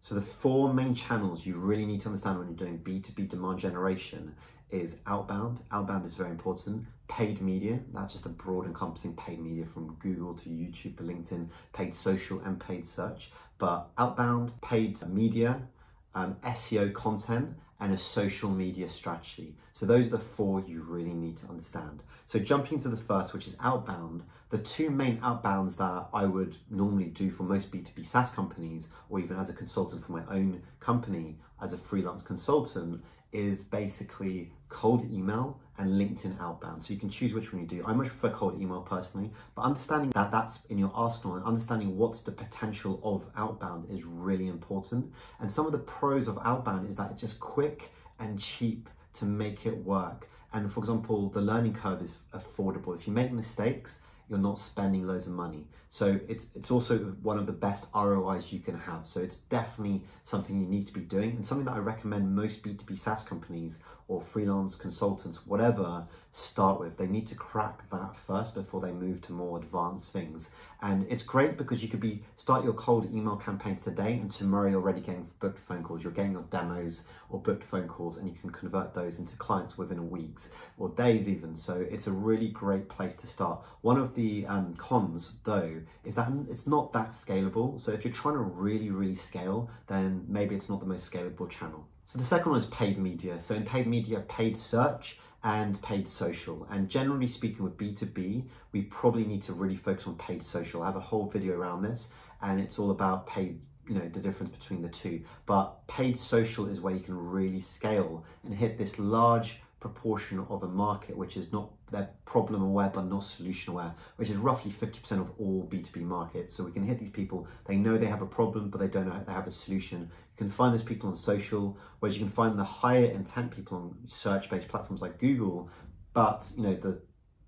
So the four main channels you really need to understand when you're doing B2B demand generation is outbound. Outbound is very important. Paid media, that's just a broad encompassing paid media from Google to YouTube to LinkedIn, paid social and paid search. But outbound, paid media, SEO content, and a social media strategy. So those are the four you really need to understand. So jumping into the first, which is outbound, the two main outbounds that I would normally do for most B2B SaaS companies, or even as a consultant for my own company as a freelance consultant, is basically cold email and LinkedIn outbound. So you can choose which one you do. I much prefer cold email personally, but understanding that that's in your arsenal and understanding what's the potential of outbound is really important. And some of the pros of outbound is that it's just quick and cheap to make it work. And for example, the learning curve is affordable. If you make mistakes, you're not spending loads of money. So it's also one of the best ROIs you can have. So it's definitely something you need to be doing, and something that I recommend most B2B SaaS companies or freelance consultants, whatever, start with. They need to crack that first before they move to more advanced things. And it's great because you could start your cold email campaigns today, and tomorrow you're already getting booked phone calls. You're getting your demos or booked phone calls, and you can convert those into clients within weeks or days even. So it's a really great place to start. One of the cons though is that it's not that scalable. So if you're trying to really scale, then maybe it's not the most scalable channel. So the second one is paid media. So in paid media, paid search and paid social. And generally speaking with B2B, we probably need to really focus on paid social. I have a whole video around this, and it's all about paid, the difference between the two. But paid social is where you can really scale and hit this large proportion of a market which is not, they're problem aware but not solution aware, which is roughly 50% of all B2B markets. So we can hit these people, they know they have a problem but they don't know they have a solution. You can find those people on social, whereas you can find the higher intent people on search-based platforms like Google, but the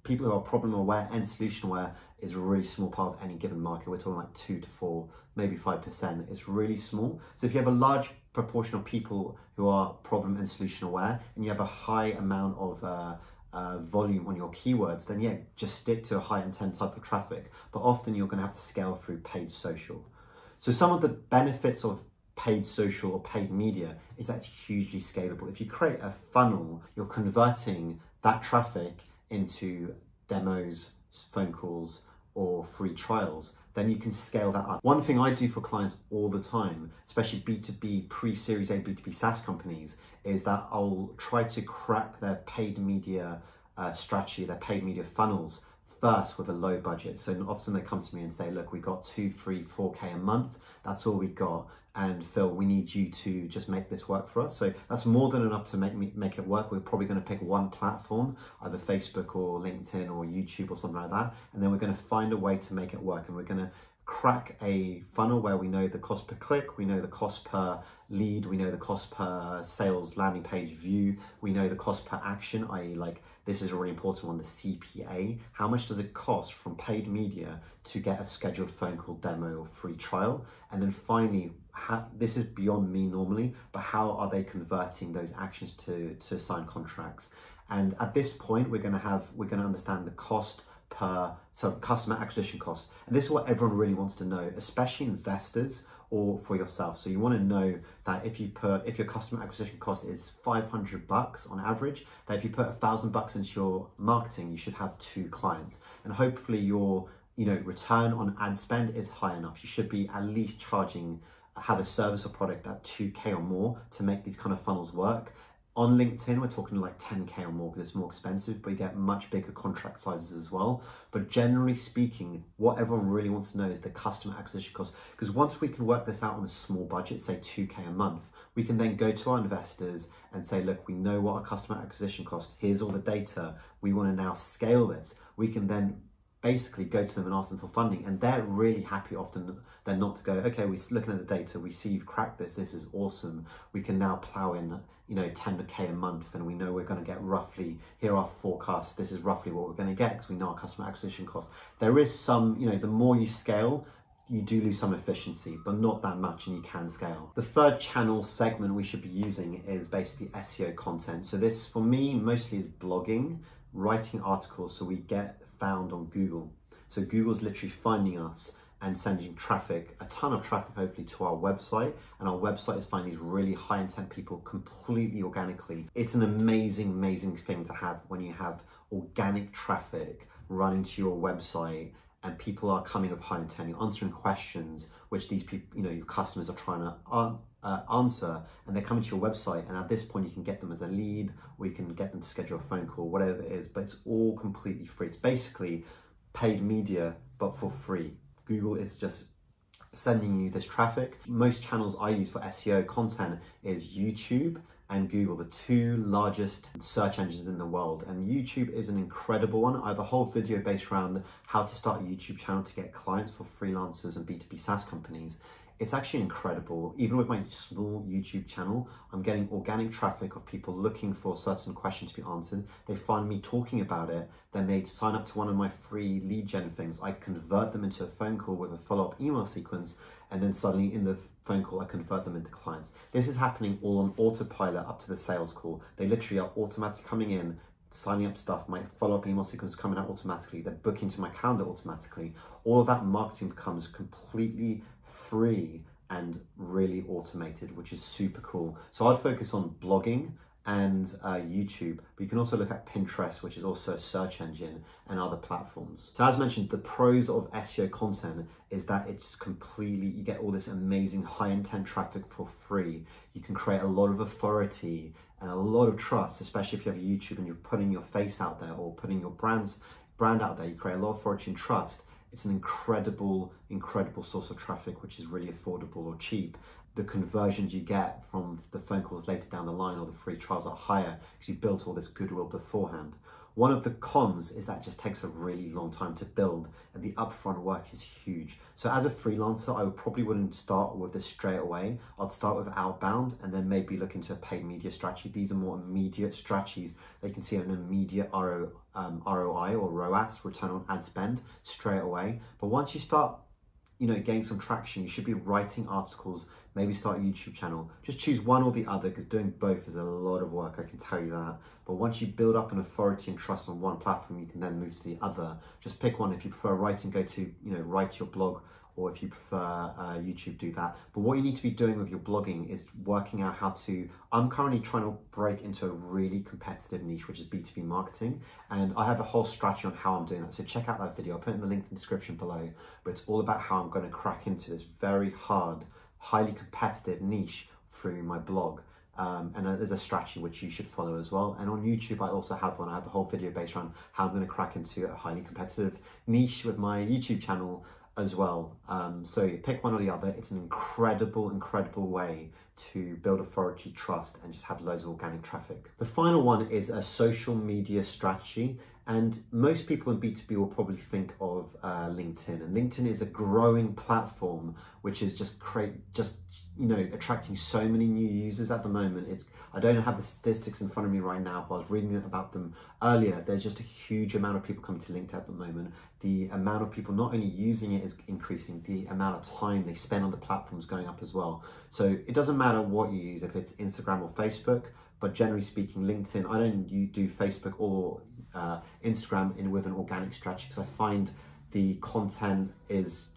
people who are problem aware and solution aware is a really small part of any given market. We're talking like 2 to 4, maybe 5%. It's really small. So if you have a large proportion of people who are problem and solution aware, and you have a high amount of volume on your keywords, then yeah, just stick to a high intent type of traffic. But often you're going to have to scale through paid social. So some of the benefits of paid social or paid media is that it's hugely scalable. If you create a funnel, you're converting that traffic into demos, phone calls, or free trials, then you can scale that up. One thing I do for clients all the time, especially B2B pre-Series A B2B SaaS companies, is that I'll try to crack their paid media strategy, their paid media funnels first with a low budget. So often they come to me and say, look, we got 2, 3, 4K a month. That's all we got. And Phil, we need you to just make this work for us. So that's more than enough to make it work. We're probably going to pick one platform, either Facebook or LinkedIn or YouTube or something like that. And then we're going to find a way to make it work. And we're going to crack a funnel where we know the cost per click, we know the cost per lead, we know the cost per sales landing page view, we know the cost per action, i.e. like, this is a really important one, the CPA. How much does it cost from paid media to get a scheduled phone call, demo, or free trial? And then finally, this is beyond me normally, but how are they converting those actions to sign contracts? And at this point, we're going to understand the cost so customer acquisition costs. And this is what everyone really wants to know, especially investors or for yourself. So you want to know that if your customer acquisition cost is $500 on average, that if you put $1,000 into your marketing, you should have 2 clients. And hopefully your return on ad spend is high enough. You should be at least have a service or product at 2K or more to make these kind of funnels work. On LinkedIn, we're talking like 10K or more because it's more expensive, but you get much bigger contract sizes as well. But generally speaking, what everyone really wants to know is the customer acquisition cost. Because once we can work this out on a small budget, say 2K a month, we can then go to our investors and say, look, we know what our customer acquisition cost, here's all the data, we want to now scale this. We can then basically go to them and ask them for funding, and they're really happy often. They're not to go, okay, we're looking at the data, we see you've cracked this is awesome, we can now plow in 10K a month, and we know we're going to get roughly, here are our forecasts, this is roughly what we're going to get because we know our customer acquisition cost. There is some, the more you scale, you do lose some efficiency, but not that much, and you can scale. The third channel segment we should be using is basically SEO content. So this, for me, mostly is blogging, writing articles so we get found on Google. So Google's literally finding us and sending traffic, a ton of traffic hopefully, to our website, and our website is finding these really high intent people completely organically. It's an amazing thing to have when you have organic traffic running to your website and people are coming with high intent. You're answering questions which these people, your customers are trying to answer, and they're coming to your website, and at this point you can get them as a lead, or you can get them to schedule a phone call, whatever it is, but it's all completely free. It's basically paid media, but for free. Google is just sending you this traffic. Most channels I use for SEO content is YouTube and Google, the two largest search engines in the world. And YouTube is an incredible one. I have a whole video based around how to start a YouTube channel to get clients for freelancers and B2B SaaS companies. It's actually incredible. Even with my small YouTube channel, I'm getting organic traffic of people looking for a certain question to be answered. They find me talking about it, then they sign up to one of my free lead gen things. I convert them into a phone call with a follow-up email sequence, and then suddenly in the phone call, I convert them into clients. This is happening all on autopilot up to the sales call. They literally are automatically coming in, signing up stuff, my follow-up email sequence coming out automatically, they're booking to my calendar automatically. All of that marketing becomes completely free and really automated, which is super cool. So I'd focus on blogging and YouTube, but you can also look at Pinterest, which is also a search engine, and other platforms. So as mentioned, the pros of SEO content is that it's completely, you get all this amazing high intent traffic for free. You can create a lot of authority and a lot of trust, especially if you have YouTube and you're putting your face out there or putting your brand out there. You create a lot of authority and trust. It's an incredible source of traffic, which is really affordable or cheap. The conversions you get from the phone calls later down the line or the free trials are higher because you built all this goodwill beforehand. One of the cons is that it just takes a really long time to build, and the upfront work is huge. So as a freelancer, I probably wouldn't start with this straight away. I'd start with Outbound and then maybe look into a paid media strategy. These are more immediate strategies. They can see an immediate ROI or ROAS, return on ad spend, straight away. But once you start getting some traction, you should be writing articles, maybe start a YouTube channel. Just choose one or the other, because doing both is a lot of work, I can tell you that. But once you build up an authority and trust on one platform, you can then move to the other. Just pick one. If you prefer writing, go to, write your blog, or if you prefer YouTube, do that. But what you need to be doing with your blogging is working out how to, I'm currently trying to break into a really competitive niche, which is B2B marketing. And I have a whole strategy on how I'm doing that. So check out that video. I'll put it in the link in the description below, but it's all about how I'm going to crack into this very hard, highly competitive niche through my blog. And there's a strategy which you should follow as well. And on YouTube, I also have one. I have a whole video based around how I'm going to crack into a highly competitive niche with my YouTube channel as well. So you pick one or the other. It's an incredible way to build authority, trust, and just have loads of organic traffic. The final one is a social media strategy. And most people in B2B will probably think of LinkedIn. And LinkedIn is a growing platform, which is attracting so many new users at the moment. I don't have the statistics in front of me right now, but I was reading about them earlier. There's just a huge amount of people coming to LinkedIn at the moment. The amount of people not only using it is increasing, the amount of time they spend on the platform is going up as well. So it doesn't matter what you use, if it's Instagram or Facebook, but generally speaking, LinkedIn, I don't do Facebook or Instagram with an organic strategy, because I find the content is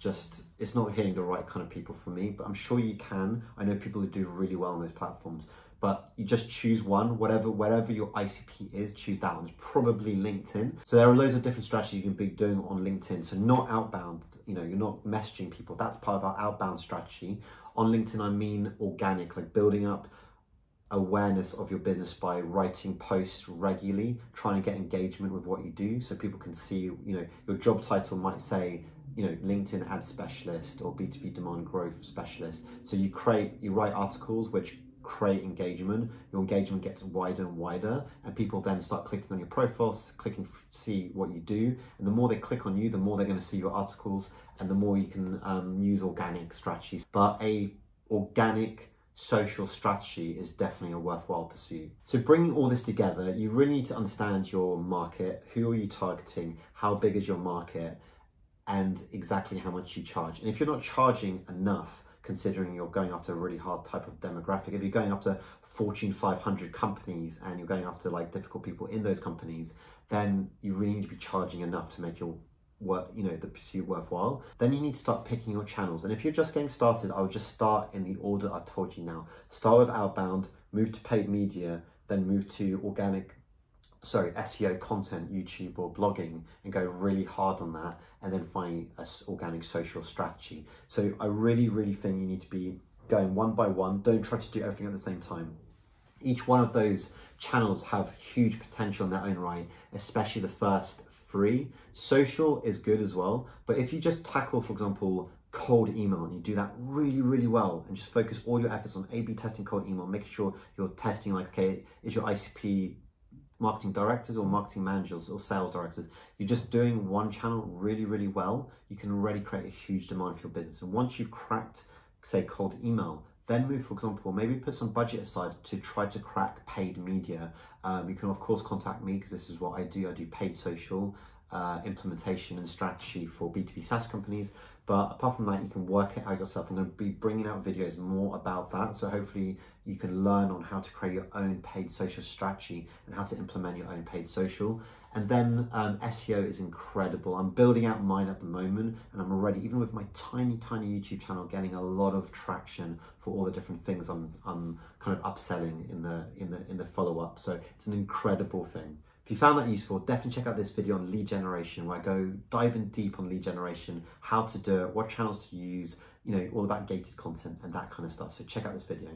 it's not hitting the right kind of people for me, but I'm sure you can. I know people who do really well on those platforms, but you just choose one, whatever your ICP is, choose that one. It's probably LinkedIn. So there are loads of different strategies you can be doing on LinkedIn. So not outbound, you're not messaging people. That's part of our outbound strategy. On LinkedIn, I mean organic, like building up awareness of your business by writing posts regularly, trying to get engagement with what you do, so people can see, your job title might say, LinkedIn ad specialist or B2B demand growth specialist. So you write articles which create engagement. Your engagement gets wider and wider, and people then start clicking on your profiles, see what you do. And the more they click on you, the more they're going to see your articles, and the more you can use organic strategies. But a organic social strategy is definitely a worthwhile pursuit. So bringing all this together, you really need to understand your market. Who are you targeting? How big is your market? And exactly how much you charge. And if you're not charging enough, considering you're going after a really hard type of demographic, if you're going after Fortune 500 companies and you're going after like difficult people in those companies, then you really need to be charging enough to make your the pursuit worthwhile, then you need to start picking your channels. And if you're just getting started, I would just start in the order I've told you now. Start with outbound, move to paid media, then move to SEO content, YouTube or blogging, and go really hard on that, and then find an organic social strategy. So I really think you need to be going one by one. Don't try to do everything at the same time. Each one of those channels have huge potential in their own right, especially the first 3. Social is good as well, but if you just tackle, for example, cold email, and you do that really well, and just focus all your efforts on A/B testing cold email, making sure you're testing like, okay, is your ICP marketing directors or marketing managers or sales directors? You're just doing one channel really well, you can already create a huge demand for your business. And once you've cracked, say, cold email, then move, for example, maybe put some budget aside to try to crack paid media. You can of course contact me, because this is what I do. I do paid social implementation and strategy for B2B SaaS companies. But apart from that, you can work it out yourself. I'm going to be bringing out videos more about that. So hopefully you can learn on how to create your own paid social strategy and how to implement your own paid social. And then SEO is incredible. I'm building out mine at the moment, and I'm already, even with my tiny YouTube channel, getting a lot of traction for all the different things I'm kind of upselling in the follow-up. So it's an incredible thing. If you found that useful, definitely check out this video on lead generation, where I go diving deep on lead generation, how to do it, what channels to use, all about gated content and that kind of stuff. So check out this video.